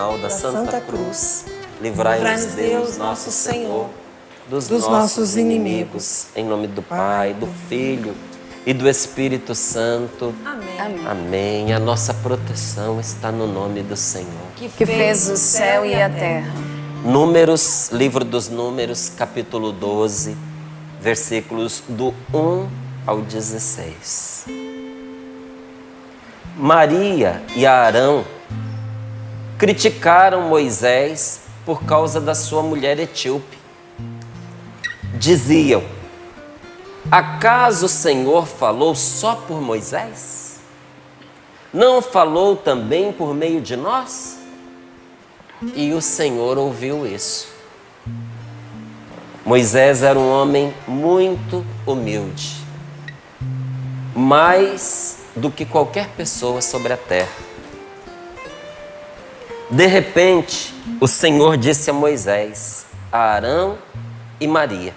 da Santa Cruz, livrai-nos Deus, nosso Senhor, dos nossos inimigos. Em nome do Pai, do Filho e do Espírito Santo. Amém. Amém. A nossa proteção está no nome do Senhor, Que fez o céu e a terra. Números, livro dos Números, capítulo 12, versículos do 1 ao 16. Maria e Arão criticaram Moisés por causa da sua mulher etíope. Diziam: acaso o Senhor falou só por Moisés? Não falou também por meio de nós? E o Senhor ouviu isso. Moisés era um homem muito humilde, mais do que qualquer pessoa sobre a terra. De repente, o Senhor disse a Moisés, a Arão e Maria: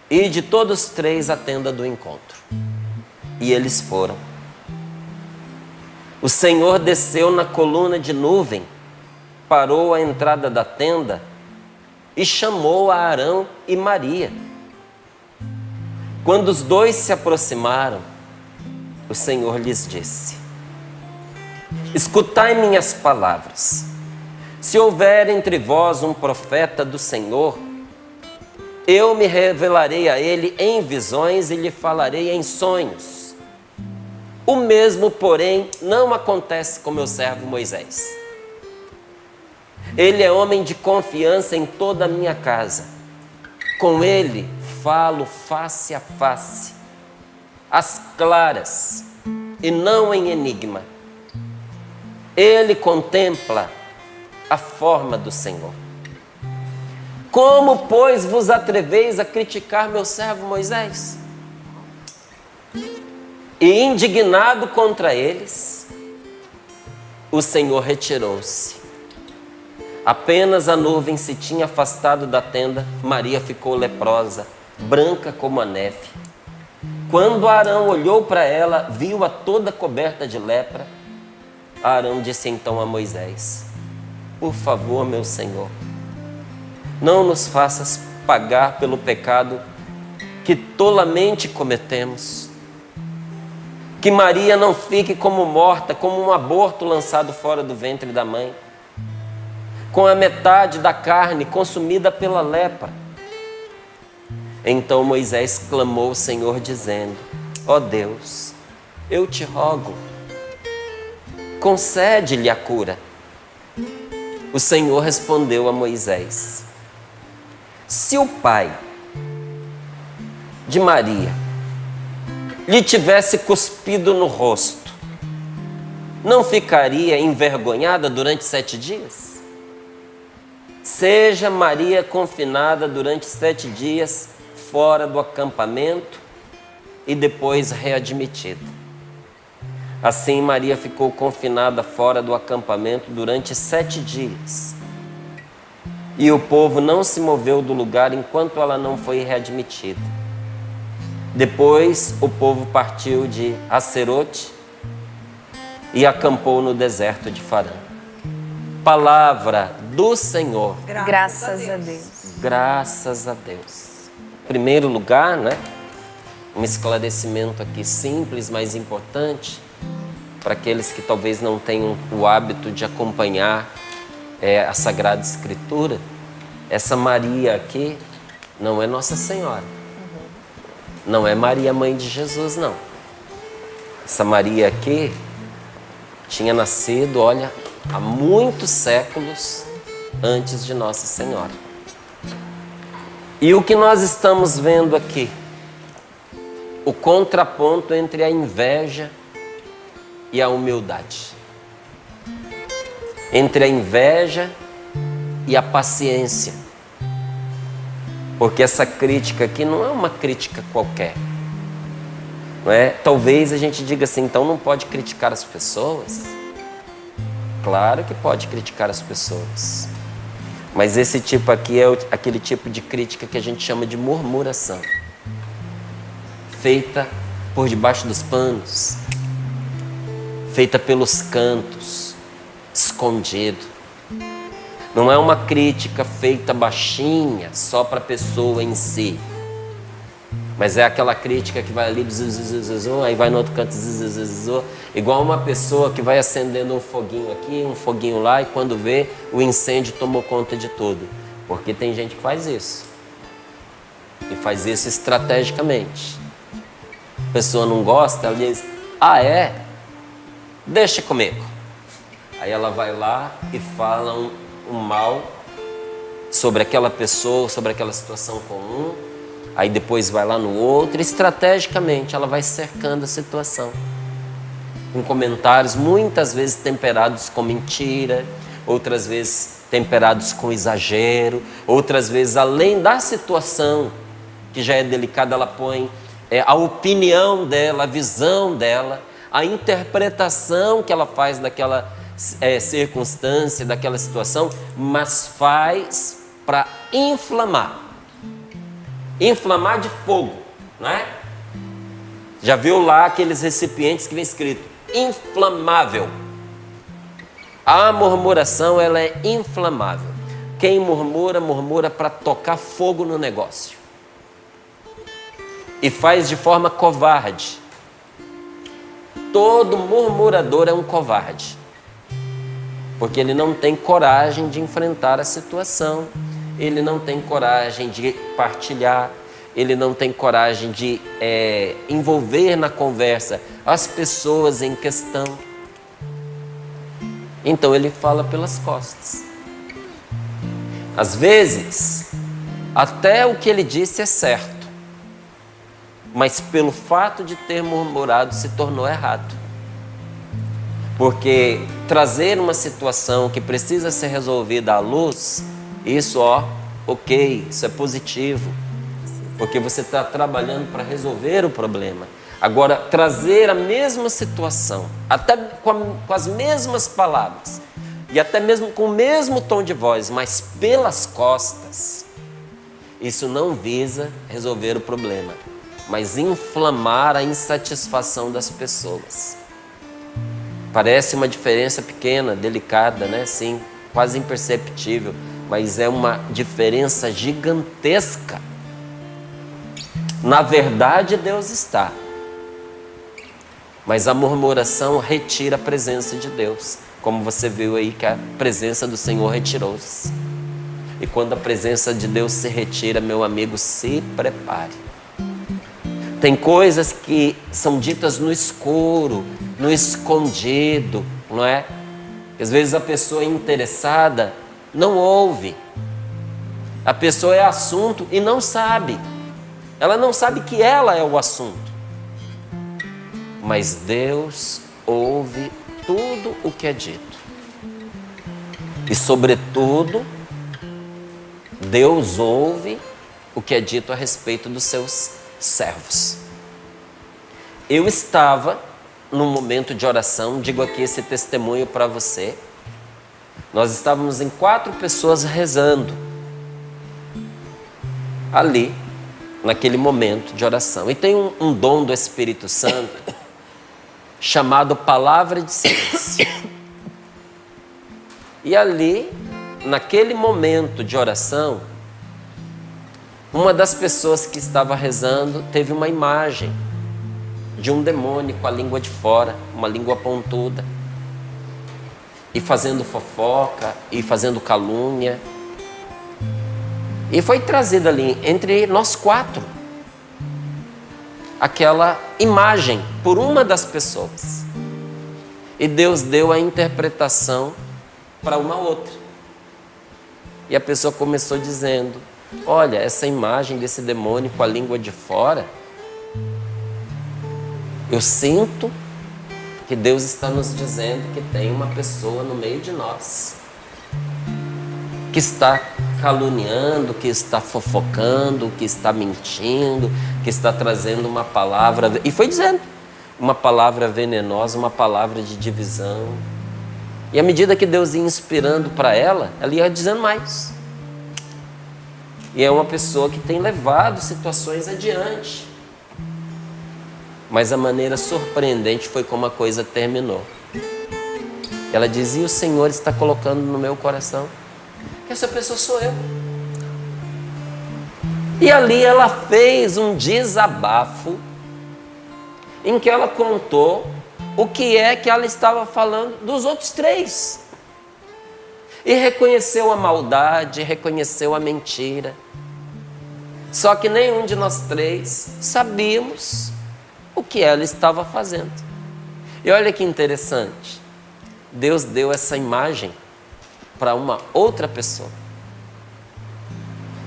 ide todos três à tenda do encontro. E eles foram. O Senhor desceu na coluna de nuvem, parou à entrada da tenda e chamou a Arão e Maria. Quando os dois se aproximaram, o Senhor lhes disse: escutai minhas palavras. Se houver entre vós um profeta do Senhor, eu me revelarei a ele em visões e lhe falarei em sonhos. O mesmo, porém, não acontece com meu servo Moisés. Ele é homem de confiança em toda a minha casa. Com ele falo face a face, às claras e não em enigma. Ele contempla a forma do Senhor. Como, pois, vos atreveis a criticar meu servo Moisés? E indignado contra eles, o Senhor retirou-se. Apenas a nuvem se tinha afastado da tenda, Maria ficou leprosa, branca como a neve. Quando Arão olhou para ela, viu-a toda coberta de lepra. Arão disse então a Moisés: por favor, meu Senhor, não nos faças pagar pelo pecado que tolamente cometemos. Que Maria não fique como morta, como um aborto lançado fora do ventre da mãe, com a metade da carne consumida pela lepra. Então Moisés clamou ao Senhor dizendo: ó Deus, eu te rogo, concede-lhe a cura. O Senhor respondeu a Moisés: se o pai de Maria lhe tivesse cuspido no rosto, não ficaria envergonhada durante 7 dias? Seja Maria confinada durante 7 dias fora do acampamento e depois readmitida. Assim Maria ficou confinada fora do acampamento durante 7 dias. E o povo não se moveu do lugar enquanto ela não foi readmitida. Depois o povo partiu de Hazerote e acampou no deserto de Farã. Palavra do Senhor. Graças a Deus. Graças a Deus. Em primeiro lugar, um esclarecimento aqui simples, mas importante, para aqueles que talvez não tenham o hábito de acompanhar a Sagrada Escritura. Essa Maria aqui não é Nossa Senhora. Não é Maria, mãe de Jesus, não. Essa Maria aqui tinha nascido, olha, há muitos séculos antes de Nossa Senhora. E o que nós estamos vendo aqui? O contraponto entre a inveja e a humildade. Entre a inveja e a paciência. Porque essa crítica aqui não é uma crítica qualquer. Não é? Talvez a gente diga assim, então não pode criticar as pessoas? Claro que pode criticar as pessoas. Mas esse tipo aqui é aquele tipo de crítica que a gente chama de murmuração. Feita por debaixo dos panos. Feita pelos cantos, escondido. Não é uma crítica feita baixinha só para a pessoa em si. Mas é aquela crítica que vai ali, aí vai no outro canto, igual uma pessoa que vai acendendo um foguinho aqui, um foguinho lá, e quando vê, o incêndio tomou conta de tudo. Porque tem gente que faz isso. E faz isso estrategicamente. A pessoa não gosta, ela diz, ah é? Deixa comigo. Aí ela vai lá e fala um mal sobre aquela pessoa, sobre aquela situação comum. Aí depois vai lá no outro, e estrategicamente ela vai cercando a situação. Com comentários muitas vezes temperados com mentira, outras vezes temperados com exagero, outras vezes além da situação, que já é delicada, ela põe a opinião dela, a visão dela, a interpretação que ela faz daquela circunstância, daquela situação, mas faz para inflamar. Inflamar de fogo, não é? Já viu lá aqueles recipientes que vem escrito inflamável? A murmuração, ela é inflamável. Quem murmura, murmura para tocar fogo no negócio. E faz de forma covarde. Todo murmurador é um covarde. Porque ele não tem coragem de enfrentar a situação. Ele não tem coragem de partilhar, ele não tem coragem de envolver na conversa as pessoas em questão. Então ele fala pelas costas. Às vezes, até o que ele disse é certo, mas pelo fato de ter murmurado se tornou errado. Porque trazer uma situação que precisa ser resolvida à luz, isso, ok, isso é positivo, porque você está trabalhando para resolver o problema. Agora, trazer a mesma situação, até com as mesmas palavras, e até mesmo com o mesmo tom de voz, mas pelas costas, isso não visa resolver o problema, mas inflamar a insatisfação das pessoas. Parece uma diferença pequena, delicada, né? Sim, quase imperceptível. Mas é uma diferença gigantesca. Na verdade, Deus está. Mas a murmuração retira a presença de Deus. Como você viu aí que a presença do Senhor retirou-se. E quando a presença de Deus se retira, meu amigo, se prepare. Tem coisas que são ditas no escuro, no escondido, não é? Às vezes a pessoa interessada não ouve. A pessoa é assunto e não sabe. Ela não sabe que ela é o assunto. Mas Deus ouve tudo o que é dito. E sobretudo, Deus ouve o que é dito a respeito dos seus servos. Eu estava num momento de oração, digo aqui esse testemunho para você. Nós estávamos em 4 pessoas rezando ali, naquele momento de oração. E tem um dom do Espírito Santo chamado palavra de silêncio. E ali, naquele momento de oração, uma das pessoas que estava rezando teve uma imagem de um demônio com a língua de fora, uma língua pontuda, e fazendo fofoca, e fazendo calúnia. E foi trazida ali, entre nós 4, aquela imagem por uma das pessoas. E Deus deu a interpretação para uma outra. E a pessoa começou dizendo, olha, essa imagem desse demônio com a língua de fora, eu sinto que Deus está nos dizendo que tem uma pessoa no meio de nós que está caluniando, que está fofocando, que está mentindo, que está trazendo uma palavra, e foi dizendo, uma palavra venenosa, uma palavra de divisão. E à medida que Deus ia inspirando para ela, ela ia dizendo mais. E é uma pessoa que tem levado situações adiante. Mas a maneira surpreendente foi como a coisa terminou. Ela dizia, o Senhor está colocando no meu coração que essa pessoa sou eu. E ali ela fez um desabafo em que ela contou o que é que ela estava falando dos outros 3. E reconheceu a maldade, reconheceu a mentira. Só que nenhum de nós 3 sabíamos o que ela estava fazendo. E olha que interessante, Deus deu essa imagem para uma outra pessoa,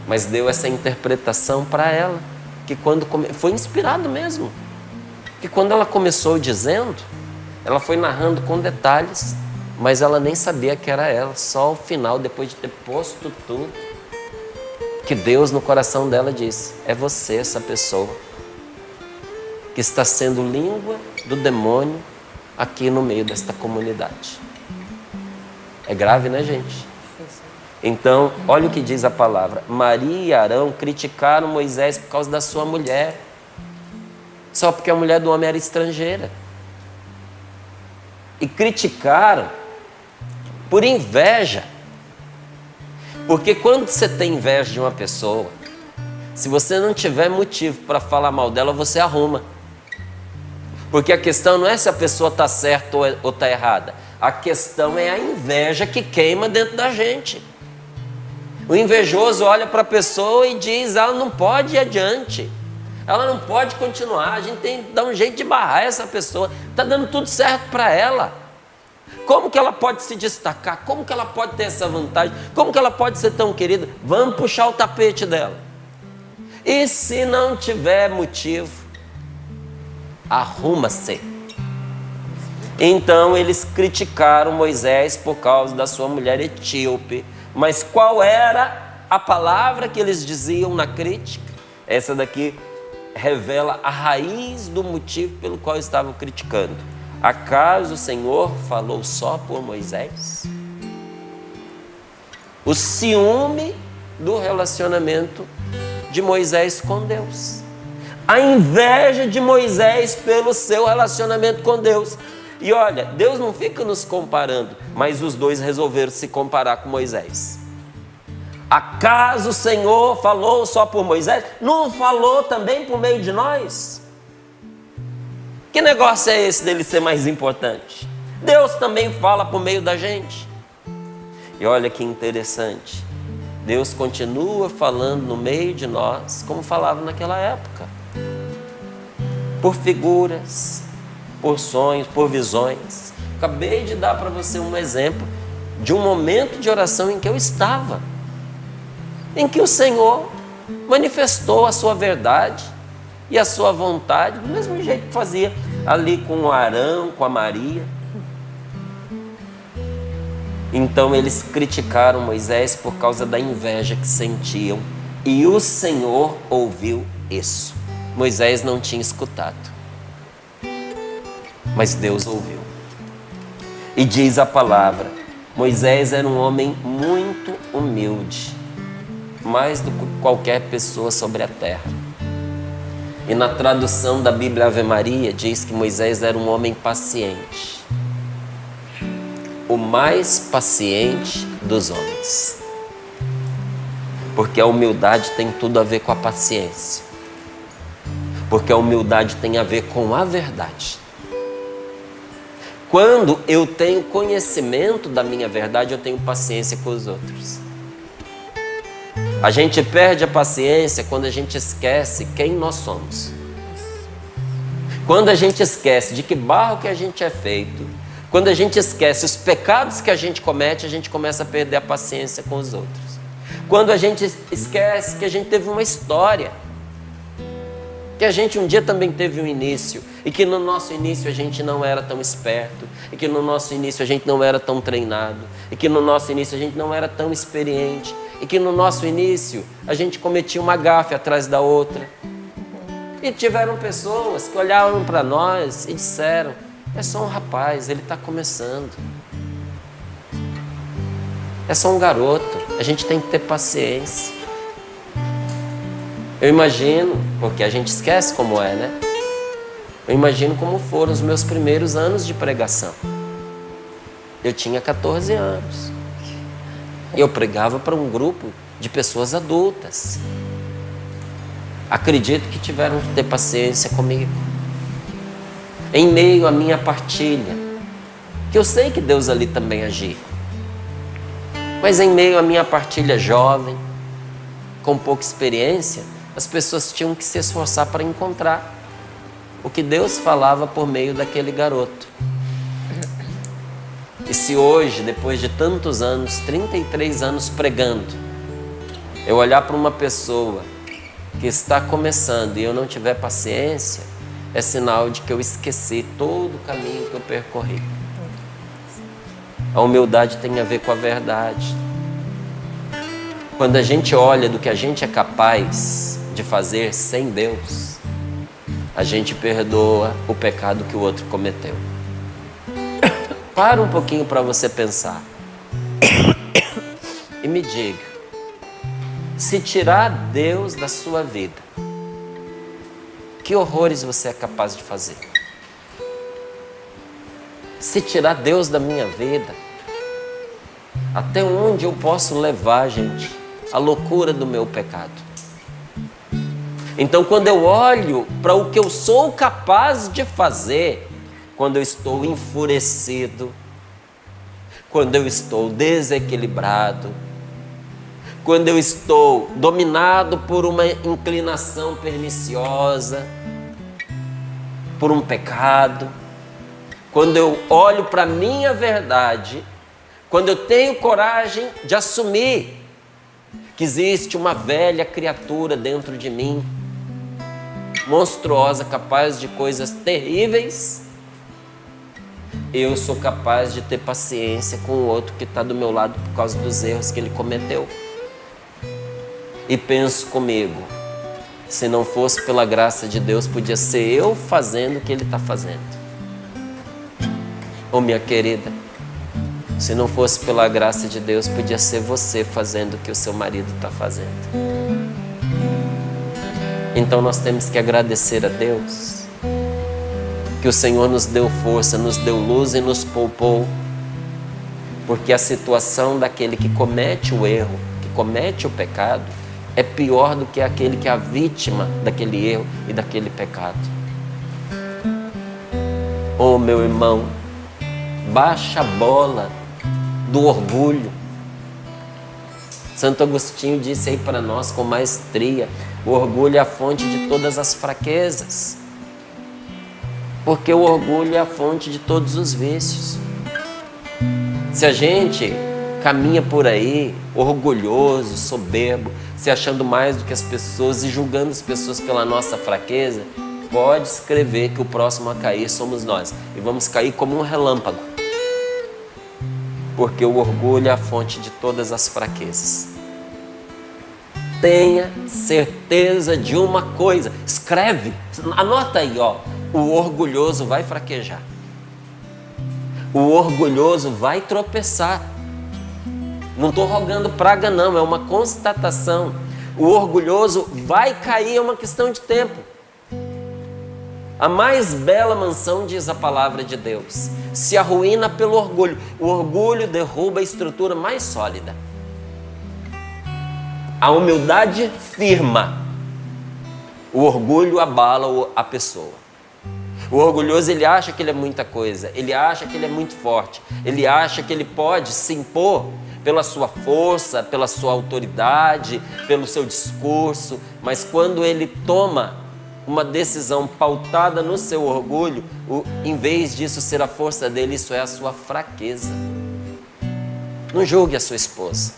mas deu essa interpretação para ela, que quando foi inspirado mesmo, que quando ela começou dizendo, ela foi narrando com detalhes, mas ela nem sabia que era ela, só ao final, depois de ter posto tudo, que Deus no coração dela disse: é você essa pessoa que está sendo língua do demônio aqui no meio desta comunidade. É grave, né, gente? Então, olha o que diz a palavra. Maria e Arão criticaram Moisés por causa da sua mulher, só porque a mulher do homem era estrangeira. E criticaram por inveja. Porque quando você tem inveja de uma pessoa, se você não tiver motivo para falar mal dela, você arruma. Porque a questão não é se a pessoa está certa ou está errada. A questão é a inveja que queima dentro da gente. O invejoso olha para a pessoa e diz: ela não pode ir adiante, ela não pode continuar, a gente tem que dar um jeito de barrar essa pessoa, está dando tudo certo para ela. Como que ela pode se destacar? Como que ela pode ter essa vantagem? Como que ela pode ser tão querida? Vamos puxar o tapete dela. E se não tiver motivo, arruma-se. Então eles criticaram Moisés por causa da sua mulher etíope. Mas qual era a palavra que eles diziam na crítica? Essa daqui revela a raiz do motivo pelo qual estavam criticando. Acaso o Senhor falou só por Moisés? O ciúme do relacionamento de Moisés com Deus. A inveja de Moisés pelo seu relacionamento com Deus. E olha, Deus não fica nos comparando, mas os dois resolveram se comparar com Moisés. Acaso o Senhor falou só por Moisés? Não falou também por meio de nós? Que negócio é esse dele ser mais importante? Deus também fala por meio da gente. E olha que interessante, Deus continua falando no meio de nós, como falava naquela época. Por figuras, por sonhos, por visões. Acabei de dar para você um exemplo de um momento de oração em que eu estava, em que o Senhor manifestou a sua verdade e a sua vontade, do mesmo jeito que fazia ali com o Arão, com a Maria. Então eles criticaram Moisés por causa da inveja que sentiam, e o Senhor ouviu isso. Moisés não tinha escutado, mas Deus ouviu. E diz a palavra, Moisés era um homem muito humilde, mais do que qualquer pessoa sobre a terra. E na tradução da Bíblia Ave Maria diz que Moisés era um homem paciente, o mais paciente dos homens, porque a humildade tem tudo a ver com a paciência, porque a humildade tem a ver com a verdade. Quando eu tenho conhecimento da minha verdade, eu tenho paciência com os outros. A gente perde a paciência quando a gente esquece quem nós somos. Quando a gente esquece de que barro que a gente é feito, quando a gente esquece os pecados que a gente comete, a gente começa a perder a paciência com os outros. Quando a gente esquece que a gente teve uma história, que a gente um dia também teve um início, e que no nosso início a gente não era tão esperto, e que no nosso início a gente não era tão treinado, e que no nosso início a gente não era tão experiente, e que no nosso início a gente cometia uma gafe atrás da outra. E tiveram pessoas que olharam para nós e disseram, é só um rapaz, ele está começando. É só um garoto, a gente tem que ter paciência. Eu imagino, porque a gente esquece como é, né? Eu imagino como foram os meus primeiros anos de pregação. Eu tinha 14 anos. Eu pregava para um grupo de pessoas adultas. Acredito que tiveram que ter paciência comigo. Em meio à minha partilha, que eu sei que Deus ali também agia. Mas em meio à minha partilha jovem, com pouca experiência, as pessoas tinham que se esforçar para encontrar o que Deus falava por meio daquele garoto. E se hoje, depois de tantos anos, 33 anos pregando, eu olhar para uma pessoa que está começando e eu não tiver paciência, é sinal de que eu esqueci todo o caminho que eu percorri. A humildade tem a ver com a verdade. Quando a gente olha do que a gente é capaz de fazer sem Deus, a gente perdoa o pecado que o outro cometeu. Para um pouquinho para você pensar. E me diga, se tirar Deus da sua vida, que horrores você é capaz de fazer? Se tirar Deus da minha vida, até onde eu posso levar, gente, a loucura do meu pecado? Então, quando eu olho para o que eu sou capaz de fazer, quando eu estou enfurecido, quando eu estou desequilibrado, quando eu estou dominado por uma inclinação perniciosa, por um pecado, quando eu olho para a minha verdade, quando eu tenho coragem de assumir que existe uma velha criatura dentro de mim, monstruosa, capaz de coisas terríveis, eu sou capaz de ter paciência com o outro que está do meu lado por causa dos erros que ele cometeu. E penso comigo, se não fosse pela graça de Deus, podia ser eu fazendo o que ele está fazendo. Ô minha querida, se não fosse pela graça de Deus, podia ser você fazendo o que o seu marido está fazendo. Então nós temos que agradecer a Deus que o Senhor nos deu força, nos deu luz e nos poupou, porque a situação daquele que comete o erro, que comete o pecado, é pior do que aquele que é a vítima daquele erro e daquele pecado. Oh meu irmão, baixa a bola do orgulho. Santo Agostinho disse aí para nós com maestria: o orgulho é a fonte de todas as fraquezas. Porque o orgulho é a fonte de todos os vícios. Se a gente caminha por aí orgulhoso, soberbo, se achando mais do que as pessoas e julgando as pessoas pela nossa fraqueza, pode escrever que o próximo a cair somos nós. E vamos cair como um relâmpago. Porque o orgulho é a fonte de todas as fraquezas. Tenha certeza de uma coisa. Escreve, anota aí, ó. O orgulhoso vai fraquejar. O orgulhoso vai tropeçar. Não estou rogando praga não, é uma constatação. O orgulhoso vai cair, é uma questão de tempo. A mais bela mansão, diz a palavra de Deus, se arruína pelo orgulho. O orgulho derruba a estrutura mais sólida. A humildade firma. O orgulho abala a pessoa. O orgulhoso, ele acha que ele é muita coisa, ele acha que ele é muito forte, ele acha que ele pode se impor pela sua força, pela sua autoridade, pelo seu discurso, mas quando ele toma uma decisão pautada no seu orgulho, em vez disso ser a força dele, isso é a sua fraqueza. Não julgue a sua esposa.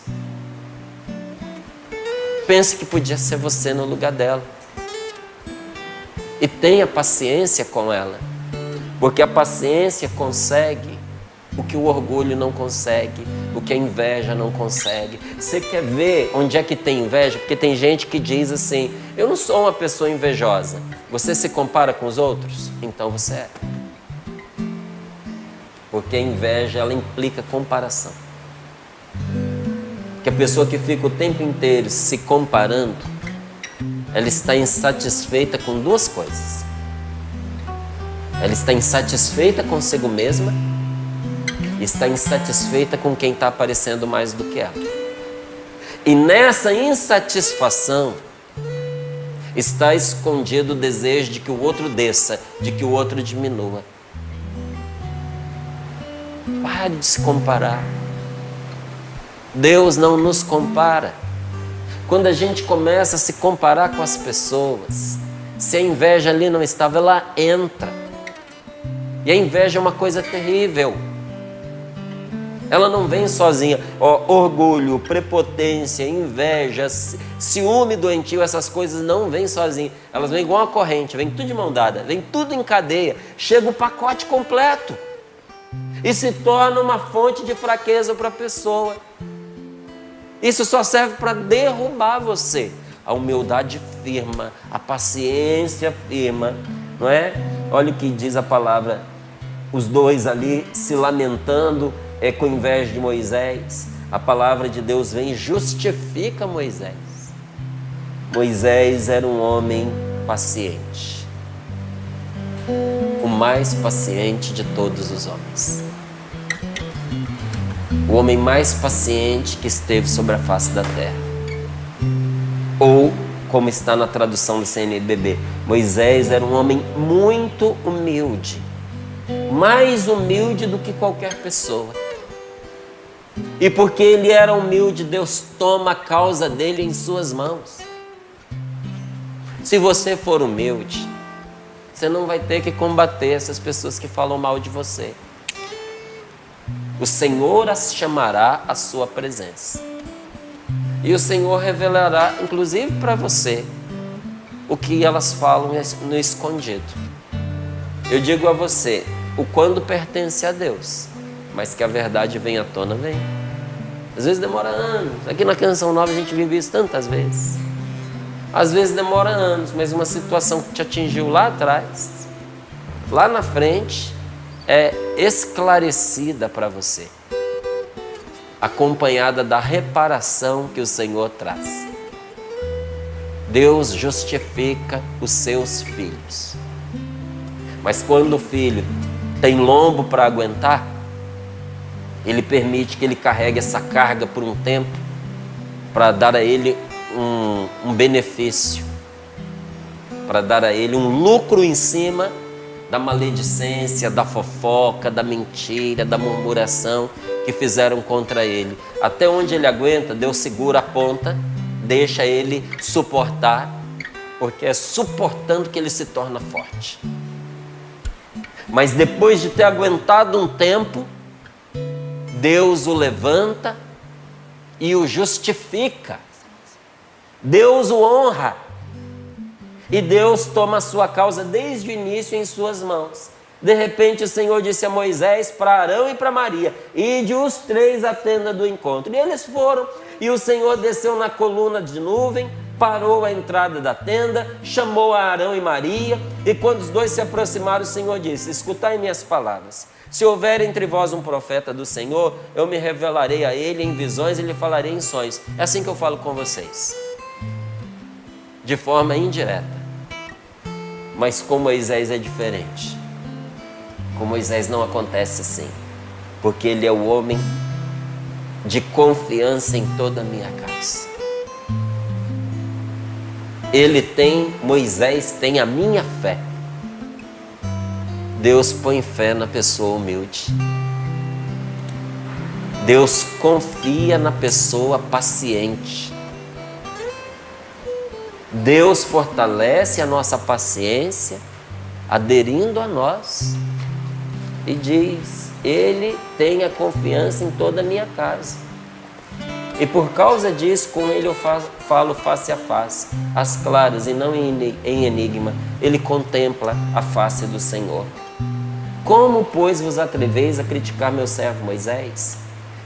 Pense que podia ser você no lugar dela. E tenha paciência com ela, porque a paciência consegue o que o orgulho não consegue, o que a inveja não consegue. Você quer ver onde é que tem inveja? Porque tem gente que diz assim: eu não sou uma pessoa invejosa. Você se compara com os outros? Então você é. Porque a inveja, ela implica comparação. Que a pessoa que fica o tempo inteiro se comparando, ela está insatisfeita com duas coisas. Ela está insatisfeita consigo mesma e está insatisfeita com quem está aparecendo mais do que ela. E nessa insatisfação está escondido o desejo de que o outro desça, de que o outro diminua. Pare de se comparar. Deus não nos compara. Quando a gente começa a se comparar com as pessoas, se a inveja ali não estava, ela entra. E a inveja é uma coisa terrível. Ela não vem sozinha. Orgulho, prepotência, inveja, ciúme doentio, essas coisas não vêm sozinhas. Elas vêm igual uma corrente, vem tudo de mão dada, vem tudo em cadeia. Chega o pacote completo. E se torna uma fonte de fraqueza para a pessoa. Isso só serve para derrubar você. A humildade firma, a paciência firma, não é? Olha o que diz a palavra. Os dois ali se lamentando com inveja de Moisés. A palavra de Deus vem e justifica Moisés. Moisés era um homem paciente. O mais paciente de todos os homens. O homem mais paciente que esteve sobre a face da terra. Ou, como está na tradução do CNBB, Moisés era um homem muito humilde. Mais humilde do que qualquer pessoa. E porque ele era humilde, Deus toma a causa dele em suas mãos. Se você for humilde, você não vai ter que combater essas pessoas que falam mal de você. O Senhor as chamará à sua presença. E o Senhor revelará, inclusive para você, o que elas falam no escondido. Eu digo a você, o quando pertence a Deus, mas que a verdade vem à tona, vem. Às vezes demora anos. Aqui na Canção Nova a gente vive isso tantas vezes. Às vezes demora anos, mas uma situação que te atingiu lá atrás, lá na frente, é esclarecida para você, acompanhada da reparação que o Senhor traz. Deus justifica os seus filhos. Mas quando o filho tem lombo para aguentar, ele permite que ele carregue essa carga por um tempo para dar a ele um benefício, para dar a ele um lucro em cima da maledicência, da fofoca, da mentira, da murmuração que fizeram contra ele. Até onde ele aguenta, Deus segura a ponta, deixa ele suportar, porque é suportando que ele se torna forte. Mas depois de ter aguentado um tempo, Deus o levanta e o justifica. Deus o honra. E Deus toma a sua causa desde o início em suas mãos. De repente o Senhor disse a Moisés, para Arão e para Maria, ide os três à tenda do encontro. E eles foram, e o Senhor desceu na coluna de nuvem, parou à entrada da tenda, chamou a Arão e Maria, e quando os dois se aproximaram, o Senhor disse, escutai minhas palavras. Se houver entre vós um profeta do Senhor, eu me revelarei a ele em visões e lhe falarei em sonhos. É assim que eu falo com vocês. De forma indireta. Mas com Moisés é diferente. Com Moisés não acontece assim. Porque ele é o homem de confiança em toda a minha casa. Moisés tem a minha fé. Deus põe fé na pessoa humilde. Deus confia na pessoa paciente. Deus fortalece a nossa paciência, aderindo a nós. E diz, Ele tem a confiança em toda a minha casa. E por causa disso, com Ele eu falo face a face, às claras e não em enigma. Ele contempla a face do Senhor. Como, pois, vos atreveis a criticar meu servo Moisés?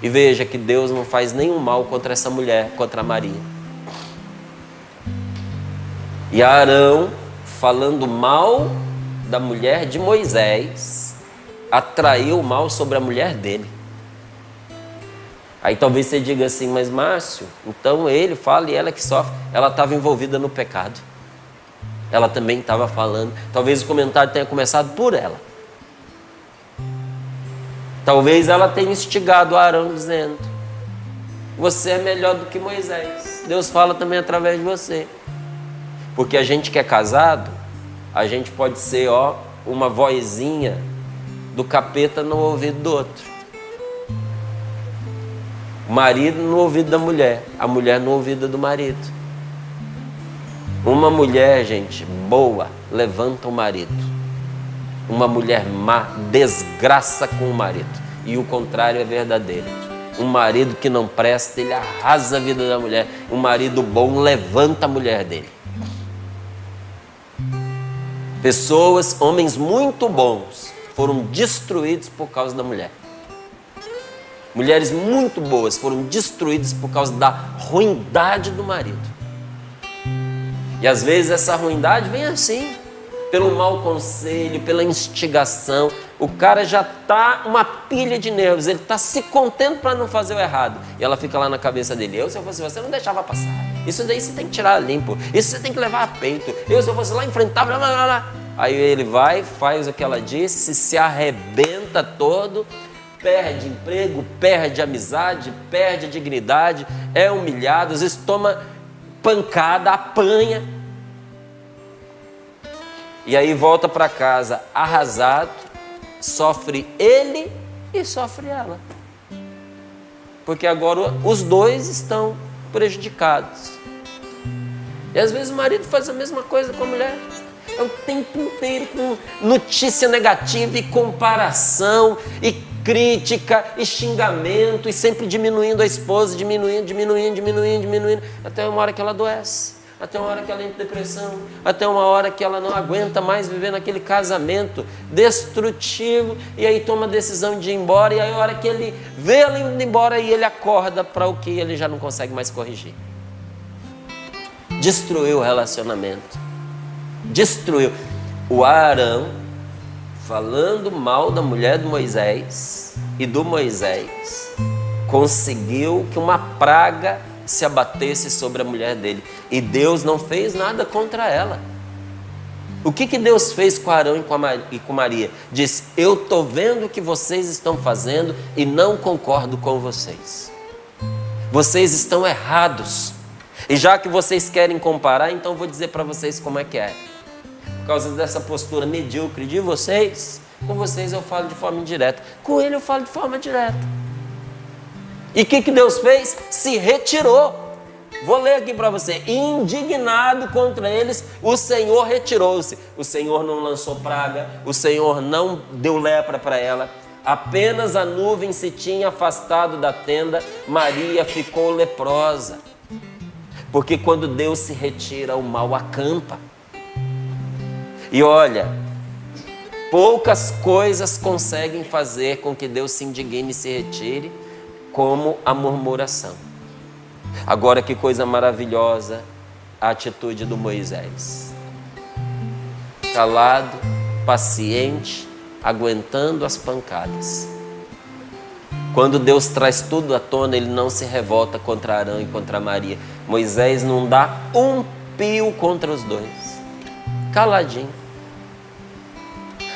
E veja que Deus não faz nenhum mal contra essa mulher, contra Maria. E Arão, falando mal da mulher de Moisés, atraiu o mal sobre a mulher dele. Aí talvez você diga assim, mas Márcio, então ele fala e ela que sofre. Ela estava envolvida no pecado. Ela também estava falando. Talvez o comentário tenha começado por ela. Talvez ela tenha instigado Arão dizendo, você é melhor do que Moisés. Deus fala também através de você. Porque a gente que é casado, a gente pode ser, uma vozinha do capeta no ouvido do outro. O marido no ouvido da mulher, a mulher no ouvido do marido. Uma mulher, gente, boa, levanta o marido. Uma mulher má desgraça com o marido. E o contrário é verdadeiro. Um marido que não presta, ele arrasa a vida da mulher. Um marido bom levanta a mulher dele. Pessoas, homens muito bons, foram destruídos por causa da mulher. Mulheres muito boas foram destruídas por causa da ruindade do marido. E às vezes essa ruindade vem assim, pelo mau conselho, pela instigação. O cara já está uma pilha de nervos, ele está se contendo para não fazer o errado. E ela fica lá na cabeça dele: eu, se eu fosse você, não deixava passar. Isso daí você tem que tirar limpo, isso você tem que levar a peito. Eu, se eu fosse lá, enfrentar, blá, blá, blá, blá. Aí ele vai, faz o que ela disse, se arrebenta todo, perde emprego, perde amizade, perde a dignidade, é humilhado, às vezes toma pancada, apanha. E aí volta para casa arrasado, sofre ele e sofre ela. Porque agora os dois estão prejudicados. E às vezes o marido faz a mesma coisa com a mulher. É o tempo inteiro com notícia negativa e comparação e crítica e xingamento e sempre diminuindo a esposa, diminuindo, até uma hora que ela adoece, até uma hora que ela entra em depressão, até uma hora que ela não aguenta mais viver naquele casamento destrutivo e aí toma a decisão de ir embora, e aí a hora que ele vê ela indo embora e ele acorda para o que ele já não consegue mais corrigir. Destruiu o relacionamento. Destruiu. O Arão, falando mal da mulher do Moisés e do Moisés, conseguiu que uma praga se abatesse sobre a mulher dele. E Deus não fez nada contra ela. O que Deus fez com Arão e com Maria? Disse: eu estou vendo o que vocês estão fazendo e não concordo com vocês. Vocês estão errados. E já que vocês querem comparar, então vou dizer para vocês como é que é. Por causa dessa postura medíocre de vocês, com vocês eu falo de forma indireta, com ele eu falo de forma direta. E o que Deus fez? Se retirou. Vou ler aqui para você: indignado contra eles, o Senhor retirou-se. O Senhor não lançou praga, o Senhor não deu lepra para ela, apenas a nuvem se tinha afastado da tenda, Maria ficou leprosa. Porque quando Deus se retira, o mal acampa. E olha, poucas coisas conseguem fazer com que Deus se indigne e se retire, como a murmuração. Agora, que coisa maravilhosa a atitude do Moisés. Calado, paciente, aguentando as pancadas. Quando Deus traz tudo à tona, ele não se revolta contra Arão e contra Maria. Moisés não dá um pio contra os dois. Caladinho.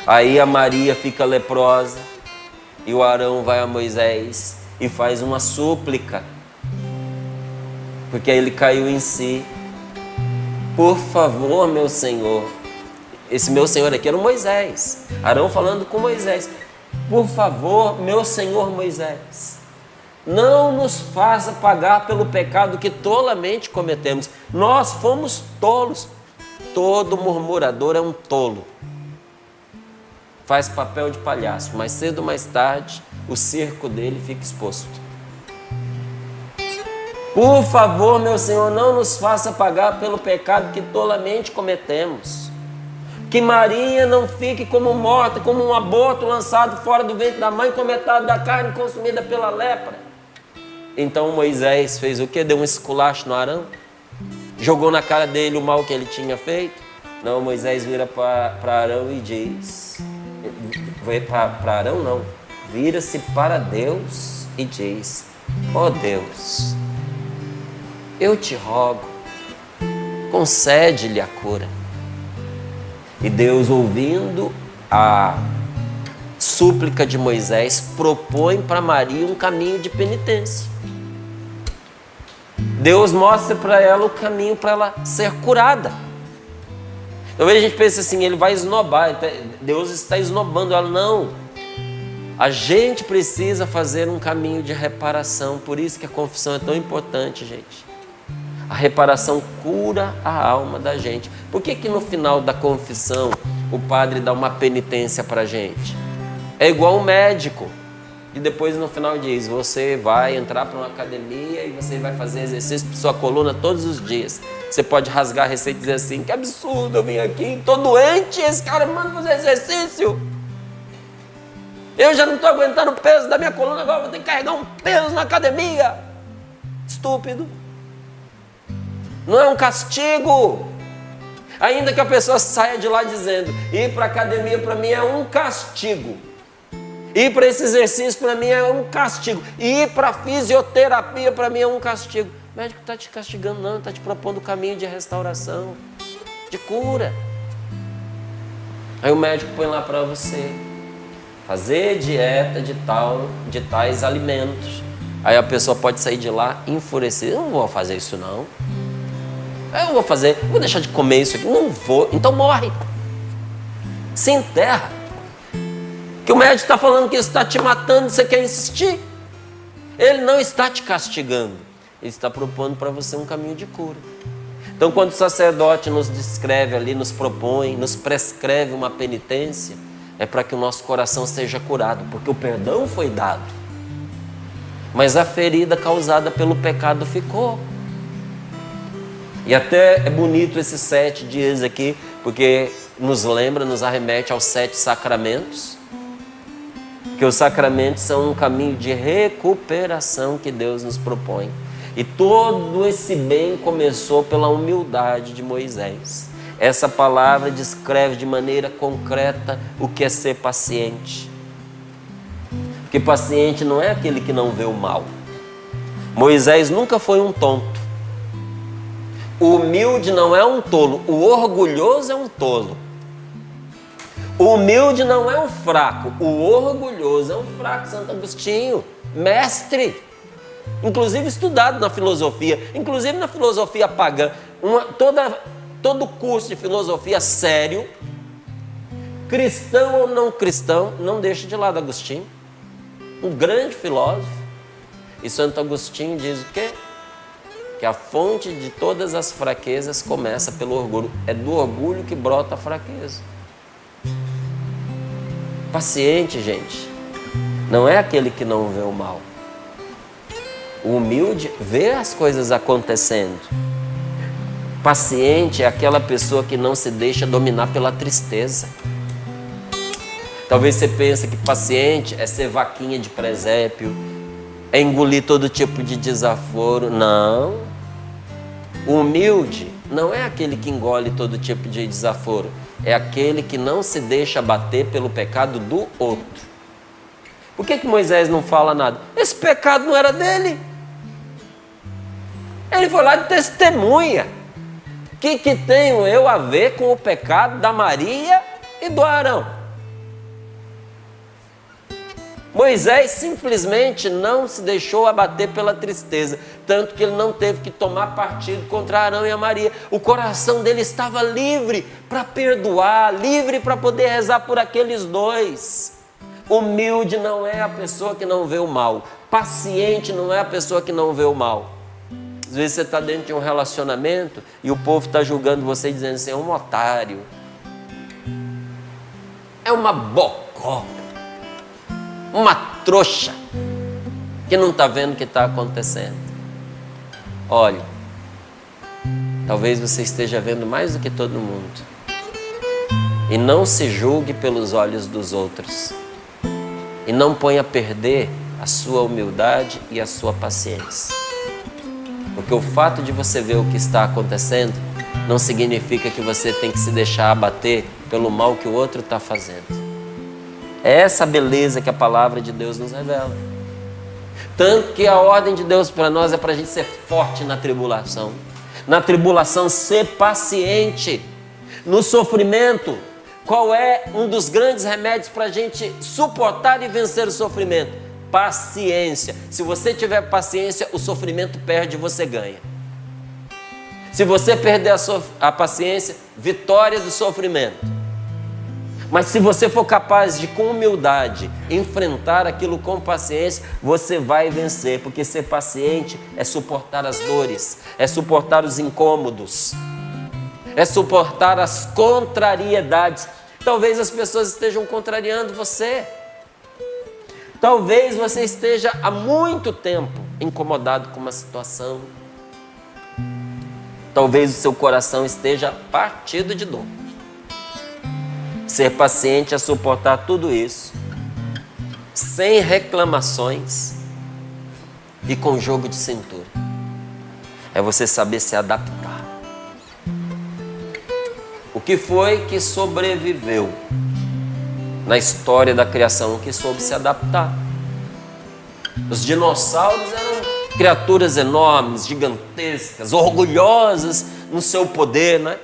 Aí a Maria fica leprosa e o Arão vai a Moisés e faz uma súplica, porque aí ele caiu em si. Por favor, meu Senhor. Esse meu Senhor aqui era o Moisés. Arão falando com Moisés: por favor, meu Senhor Moisés, não nos faça pagar pelo pecado que tolamente cometemos. Nós fomos tolos. Todo murmurador é um tolo. Faz papel de palhaço. Mais cedo ou mais tarde, o circo dele fica exposto. Por favor, meu Senhor, não nos faça pagar pelo pecado que tolamente cometemos. Que Maria não fique como morta, como um aborto lançado fora do ventre da mãe, com metade da carne consumida pela lepra. Então Moisés fez o quê? Deu um esculacho no Arão? Jogou na cara dele o mal que ele tinha feito? Não, Moisés vira para Arão e diz... Para Arão não. Vira-se para Deus e diz: ó Deus, eu te rogo, concede-lhe a cura. E Deus, ouvindo a súplica de Moisés, propõe para Maria um caminho de penitência. Deus mostra para ela o caminho para ela ser curada. Talvez a gente pense assim, ele vai esnobar, Deus está esnobando ela. Não. A gente precisa fazer um caminho de reparação, por isso que a confissão é tão importante, gente. A reparação cura a alma da gente. Por que no final da confissão o padre dá uma penitência para a gente? É igual um médico, e depois no final diz, você vai entrar para uma academia e você vai fazer exercício para sua coluna todos os dias. Você pode rasgar a receita e dizer assim, que absurdo, eu vim aqui, tô doente, esse cara me manda fazer exercício. Eu já não estou aguentando o peso da minha coluna, agora vou ter que carregar um peso na academia. Estúpido. Não é um castigo. Ainda que a pessoa saia de lá dizendo, ir para a academia para mim é um castigo. Ir para esse exercício para mim é um castigo. Ir para a fisioterapia para mim é um castigo. O médico está te castigando não, está te propondo o caminho de restauração, de cura. Aí o médico põe lá para você, fazer dieta de tais alimentos. Aí a pessoa pode sair de lá enfurecida. Eu não vou fazer isso não. Eu vou deixar de comer isso aqui. Não vou, então morre. Se enterra. Que o médico está falando que isso está te matando, você quer insistir. Ele não está te castigando. Ele está propondo para você um caminho de cura. Então quando o sacerdote nos descreve ali, nos propõe, nos prescreve uma penitência, é para que o nosso coração seja curado, porque o perdão foi dado. Mas a ferida causada pelo pecado ficou. E até é bonito esses 7 dias aqui, porque nos lembra, nos arremete aos 7 sacramentos. Que os sacramentos são um caminho de recuperação que Deus nos propõe. E todo esse bem começou pela humildade de Moisés. Essa palavra descreve de maneira concreta o que é ser paciente. Porque paciente não é aquele que não vê o mal. Moisés nunca foi um tonto. O humilde não é um tolo, o orgulhoso é um tolo. O humilde não é um fraco, o orgulhoso é um fraco. Santo Agostinho, mestre, inclusive estudado na filosofia, inclusive na filosofia pagã, todo curso de filosofia sério, cristão ou não cristão, não deixa de lado Agostinho, um grande filósofo. E Santo Agostinho diz o quê? Que a fonte de todas as fraquezas começa pelo orgulho. É do orgulho que brota a fraqueza. Paciente, gente, não é aquele que não vê o mal. O humilde vê as coisas acontecendo. Paciente é aquela pessoa que não se deixa dominar pela tristeza. Talvez você pense que paciente é ser vaquinha de presépio, é engolir todo tipo de desaforo. Não. O humilde não é aquele que engole todo tipo de desaforo. É aquele que não se deixa abater pelo pecado do outro. Por que Moisés não fala nada? Esse pecado não era dele. Ele foi lá de testemunha. O que tenho eu a ver com o pecado da Maria e do Arão? Moisés simplesmente não se deixou abater pela tristeza, tanto que ele não teve que tomar partido contra Arão e a Maria. O coração dele estava livre para perdoar, livre para poder rezar por aqueles dois. Humilde não é a pessoa que não vê o mal, paciente não é a pessoa que não vê o mal. Às vezes você está dentro de um relacionamento e o povo está julgando você dizendo assim, é um otário, é uma bocó, uma trouxa que não está vendo o que está acontecendo. Olha, talvez você esteja vendo mais do que todo mundo. E não se julgue pelos olhos dos outros. E não ponha a perder a sua humildade e a sua paciência. Porque o fato de você ver o que está acontecendo não significa que você tem que se deixar abater pelo mal que o outro está fazendo. É essa beleza que a palavra de Deus nos revela. Tanto que a ordem de Deus para nós é para a gente ser forte na tribulação. Na tribulação, ser paciente. No sofrimento, qual é um dos grandes remédios para a gente suportar e vencer o sofrimento? Paciência. Se você tiver paciência, o sofrimento perde e você ganha. Se você perder a paciência, vitória do sofrimento. Mas se você for capaz de, com humildade, enfrentar aquilo com paciência, você vai vencer. Porque ser paciente é suportar as dores, é suportar os incômodos, é suportar as contrariedades. Talvez as pessoas estejam contrariando você. Talvez você esteja há muito tempo incomodado com uma situação. Talvez o seu coração esteja partido de dor. Ser paciente é suportar tudo isso, sem reclamações e com jogo de cintura. É você saber se adaptar. O que foi que sobreviveu na história da criação? O que soube se adaptar? Os dinossauros eram criaturas enormes, gigantescas, orgulhosas no seu poder, né?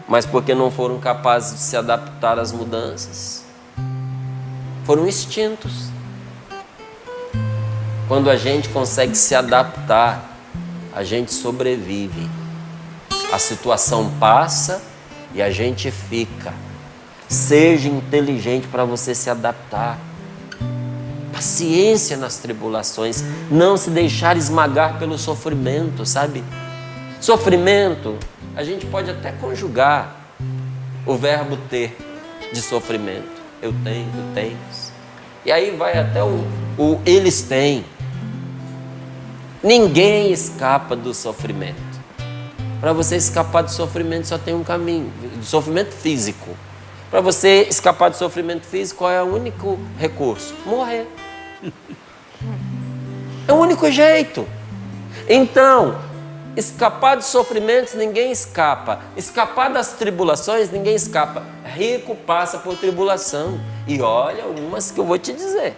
Mas porque não foram capazes de se adaptar às mudanças, foram extintos. Quando a gente consegue se adaptar, a gente sobrevive. A situação passa e a gente fica. Seja inteligente para você se adaptar. Paciência nas tribulações, não se deixar esmagar pelo sofrimento, sabe? Sofrimento, a gente pode até conjugar o verbo ter de sofrimento. Eu tenho, tu tens. E aí vai até o eles têm. Ninguém escapa do sofrimento. Para você escapar do sofrimento só tem um caminho, do sofrimento físico. Para você escapar do sofrimento físico, qual é o único recurso? Morrer. É o único jeito. Então, escapar dos sofrimentos ninguém escapa. Escapar das tribulações ninguém escapa. Rico passa por tribulação. E olha umas que eu vou te dizer.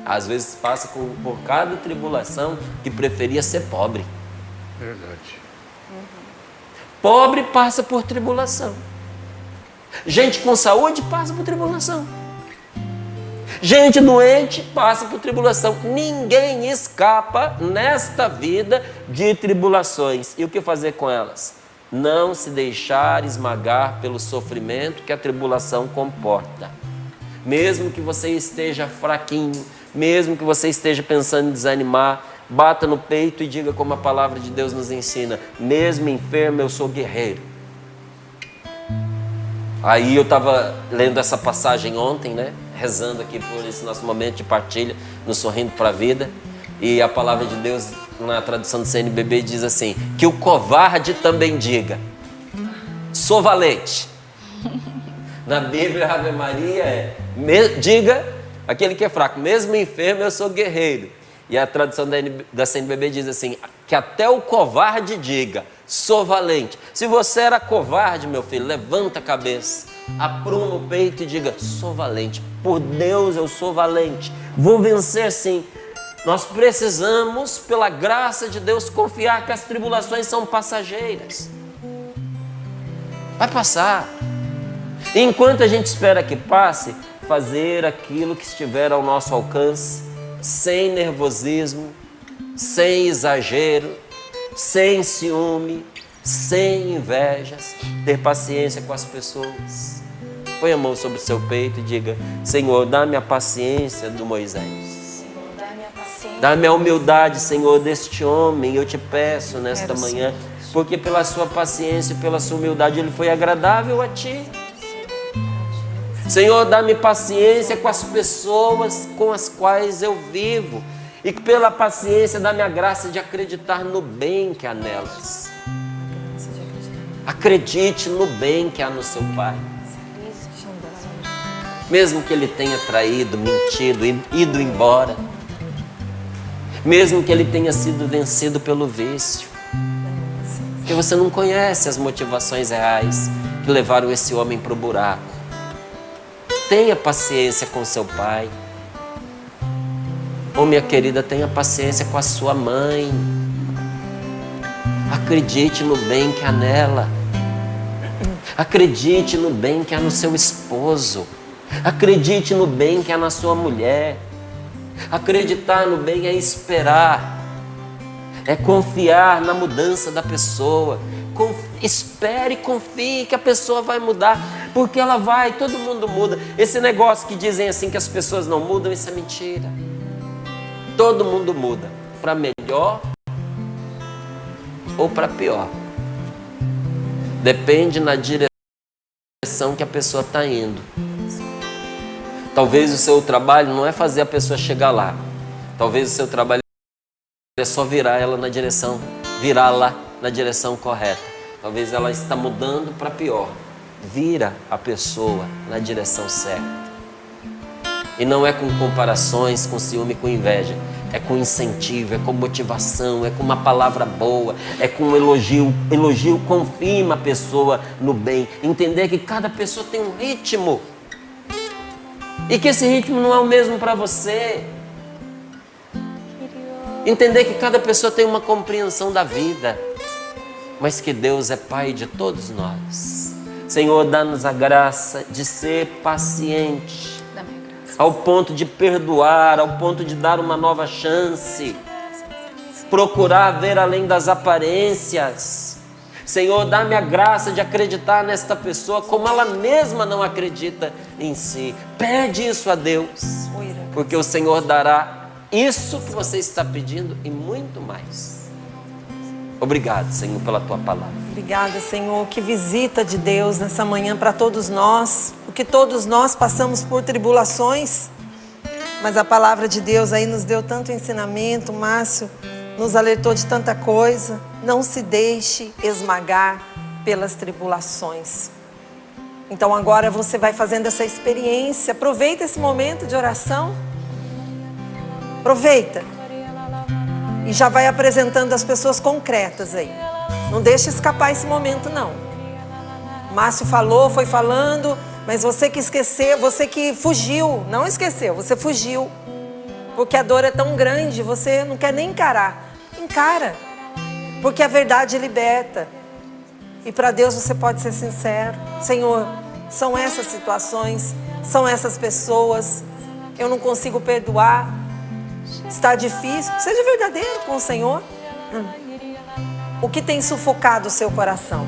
Às vezes passa por cada tribulação que preferia ser pobre. Verdade. Pobre passa por tribulação. Gente com saúde passa por tribulação. Gente doente passa por tribulação. Ninguém escapa nesta vida de tribulações. E o que fazer com elas? Não se deixar esmagar pelo sofrimento que a tribulação comporta. Mesmo que você esteja fraquinho, mesmo que você esteja pensando em desanimar, bata no peito e diga como a palavra de Deus nos ensina: mesmo enfermo eu sou guerreiro. Aí eu estava lendo essa passagem ontem, né? Rezando aqui por esse nosso momento de partilha, no Sorrindo para a Vida. E a palavra de Deus, na tradução do CNBB, diz assim: que o covarde também diga, sou valente. Na Bíblia, Ave Maria diga, aquele que é fraco, mesmo enfermo eu sou guerreiro. E a tradução da CNBB diz assim: que até o covarde diga, sou valente. Se você era covarde, meu filho, levanta a cabeça, apruma o peito e diga: sou valente. Por Deus eu sou valente. Vou vencer sim. Nós precisamos, pela graça de Deus, confiar que as tribulações são passageiras. Vai passar. E enquanto a gente espera que passe, fazer aquilo que estiver ao nosso alcance, sem nervosismo, sem exagero, sem ciúme, sem invejas, ter paciência com as pessoas. Põe a mão sobre o seu peito e diga: Senhor, dá-me a paciência do Moisés. Dá-me a humildade, Senhor, deste homem, eu te peço nesta manhã, porque pela sua paciência e pela sua humildade ele foi agradável a ti. Senhor, dá-me paciência com as pessoas com as quais eu vivo, e pela paciência dá-me a graça de acreditar no bem que há nelas. Acredite no bem que há no seu pai. Mesmo que ele tenha traído, mentido, ido embora, mesmo que ele tenha sido vencido pelo vício, porque você não conhece as motivações reais que levaram esse homem para o buraco. Tenha paciência com seu pai. Oh, minha querida, tenha paciência com a sua mãe. Acredite no bem que há nela. Acredite no bem que há no seu esposo. Acredite no bem que há na sua mulher. Acreditar no bem é esperar. É confiar na mudança da pessoa. Espere e confie que a pessoa vai mudar, porque ela vai, todo mundo muda. Esse negócio que dizem assim que as pessoas não mudam, isso é mentira. Todo mundo muda, para melhor ou para pior. Depende na direção que a pessoa está indo. Talvez o seu trabalho não é fazer a pessoa chegar lá. Talvez o seu trabalho é só virá-la na direção correta. Talvez ela está mudando para pior. Vira a pessoa na direção certa. E não é com comparações, com ciúme, com inveja. É com incentivo, é com motivação, é com uma palavra boa, é com um elogio. Elogio confirma a pessoa no bem. Entender que cada pessoa tem um ritmo. E que esse ritmo não é o mesmo para você. Entender que cada pessoa tem uma compreensão da vida, mas que Deus é Pai de todos nós. Senhor, dá-nos a graça de ser paciente, ao ponto de perdoar, ao ponto de dar uma nova chance, procurar ver além das aparências. Senhor, dá-me a graça de acreditar nesta pessoa como ela mesma não acredita em si. Pede isso a Deus, porque o Senhor dará isso que você está pedindo e muito mais. Obrigado, Senhor, pela Tua palavra. Obrigada, Senhor. Que visita de Deus nessa manhã para todos nós, porque todos nós passamos por tribulações, mas a palavra de Deus aí nos deu tanto ensinamento. O Márcio nos alertou de tanta coisa. Não se deixe esmagar pelas tribulações. Então agora você vai fazendo essa experiência. Aproveita esse momento de oração. Aproveita. E já vai apresentando as pessoas concretas aí. Não deixe escapar esse momento, não. O Márcio falou, foi falando, mas você que esqueceu, você que fugiu, não esqueceu, você fugiu. Porque a dor é tão grande, você não quer nem encarar. Encara. Porque a verdade liberta. E para Deus você pode ser sincero. Senhor, são essas situações, são essas pessoas. Eu não consigo perdoar. Está difícil. Seja verdadeiro com o Senhor. O que tem sufocado o seu coração?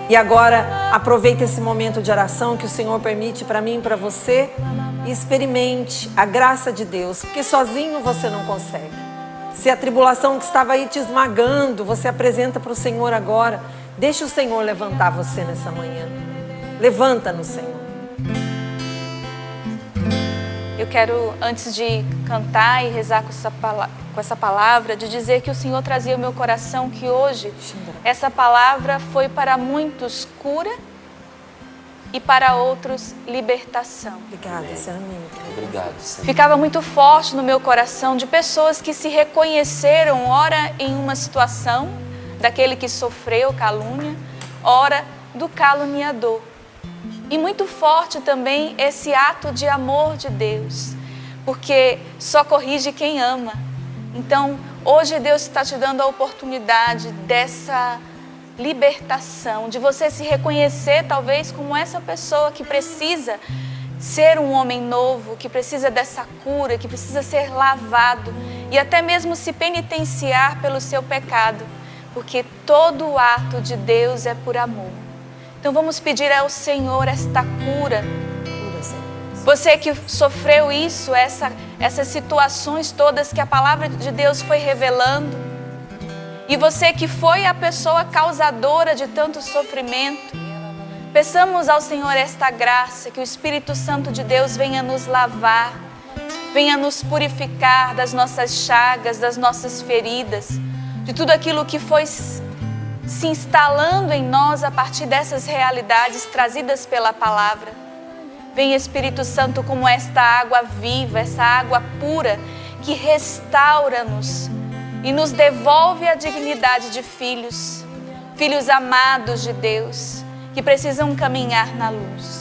E agora, aproveite esse momento de oração que o Senhor permite para mim e para você. E experimente a graça de Deus. Porque sozinho você não consegue. Se a tribulação que estava aí te esmagando, você apresenta para o Senhor agora. Deixa o Senhor levantar você nessa manhã. Levanta-nos, Senhor. Eu quero, antes de cantar e rezar com essa palavra, de dizer que o Senhor trazia ao meu coração que hoje essa palavra foi para muitos cura e para outros libertação. Obrigada, Senhor. Obrigado, Senhor. Ficava muito forte no meu coração de pessoas que se reconheceram, ora em uma situação daquele que sofreu calúnia, ora do caluniador. E muito forte também esse ato de amor de Deus, porque só corrige quem ama. Então, hoje Deus está te dando a oportunidade dessa libertação, de você se reconhecer talvez como essa pessoa que precisa ser um homem novo, que precisa dessa cura, que precisa ser lavado e até mesmo se penitenciar pelo seu pecado, porque todo ato de Deus é por amor. Então vamos pedir ao Senhor esta cura. Você que sofreu isso, essas situações todas que a palavra de Deus foi revelando. E você que foi a pessoa causadora de tanto sofrimento. Peçamos ao Senhor esta graça, que o Espírito Santo de Deus venha nos lavar, venha nos purificar das nossas chagas, das nossas feridas, de tudo aquilo que foi se instalando em nós a partir dessas realidades trazidas pela palavra. Vem, Espírito Santo, como esta água viva, essa água pura que restaura-nos e nos devolve a dignidade de filhos, filhos amados de Deus, que precisam caminhar na luz.